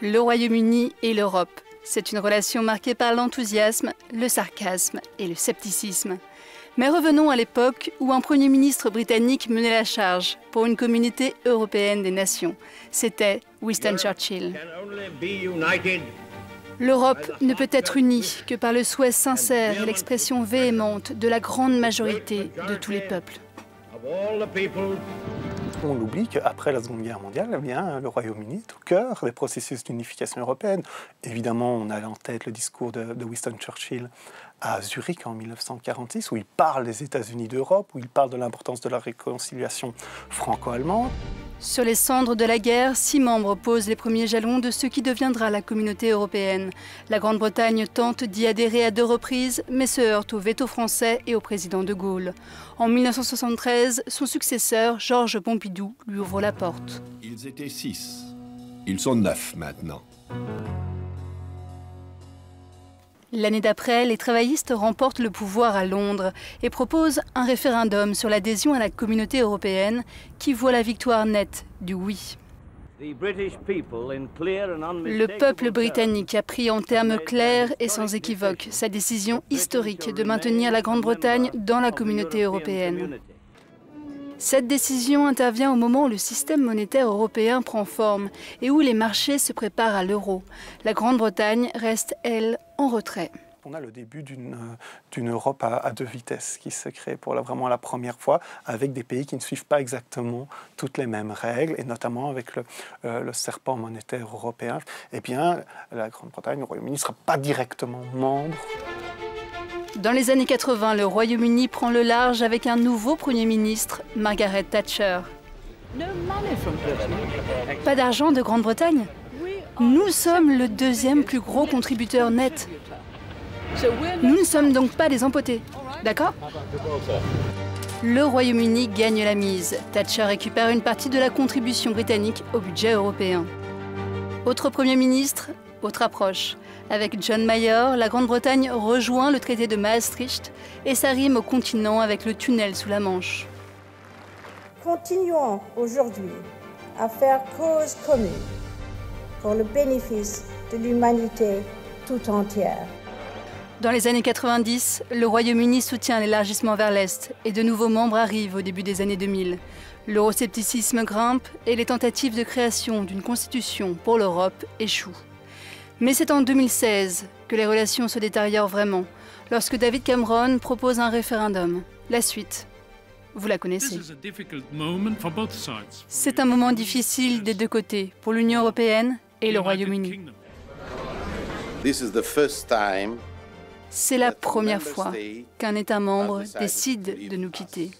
Le Royaume-Uni et l'Europe. C'est une relation marquée par l'enthousiasme, le sarcasme et le scepticisme. Mais revenons à l'époque où un Premier ministre britannique menait la charge pour une communauté européenne des nations. C'était Winston Churchill. L'Europe ne peut être unie que par le souhait sincère et l'expression véhémente de la grande majorité de tous les peuples. On oublie qu'après la Seconde Guerre mondiale, eh bien, le Royaume-Uni est au cœur des processus d'unification européenne. Évidemment, on a en tête le discours de Winston Churchill à Zurich en 1946, où il parle des États-Unis d'Europe, où il parle de l'importance de la réconciliation franco-allemande. Sur les cendres de la guerre, 6 membres posent les premiers jalons de ce qui deviendra la communauté européenne. La Grande-Bretagne tente d'y adhérer à 2 reprises, mais se heurte au veto français et au président de Gaulle. En 1973, son successeur, Georges Pompidou, lui ouvre la porte. Ils étaient 6. Ils sont 9 maintenant. L'année d'après, les travaillistes remportent le pouvoir à Londres et proposent un référendum sur l'adhésion à la communauté européenne qui voit la victoire nette du oui. Le peuple britannique a pris en termes clairs et sans équivoque sa décision historique de maintenir la Grande-Bretagne dans la communauté européenne. Cette décision intervient au moment où le système monétaire européen prend forme et où les marchés se préparent à l'euro. La Grande-Bretagne reste, elle, en retrait. On a le début d'une Europe à 2 vitesses qui se crée pour vraiment la première fois, avec des pays qui ne suivent pas exactement toutes les mêmes règles, et notamment avec le serpent monétaire européen. Eh bien, la Grande-Bretagne, le Royaume-Uni, ne sera pas directement membre. Dans les années 80, le Royaume-Uni prend le large avec un nouveau Premier ministre, Margaret Thatcher. Pas d'argent de Grande-Bretagne? Nous sommes le 2e plus gros contributeur net. Nous ne sommes donc pas des empotés, d'accord? Le Royaume-Uni gagne la mise. Thatcher récupère une partie de la contribution britannique au budget européen. Autre Premier ministre, autre approche. Avec John Major, la Grande-Bretagne rejoint le traité de Maastricht et s'arrime au continent avec le tunnel sous la Manche. Continuons aujourd'hui à faire cause commune pour le bénéfice de l'humanité tout entière. Dans les années 90, le Royaume-Uni soutient l'élargissement vers l'Est et de nouveaux membres arrivent au début des années 2000. L'euroscepticisme grimpe et les tentatives de création d'une constitution pour l'Europe échouent. Mais c'est en 2016 que les relations se détériorent vraiment, lorsque David Cameron propose un référendum. La suite, vous la connaissez. C'est un moment difficile des 2 côtés, pour l'Union européenne et le Royaume-Uni. C'est la première fois qu'un État membre décide de nous quitter.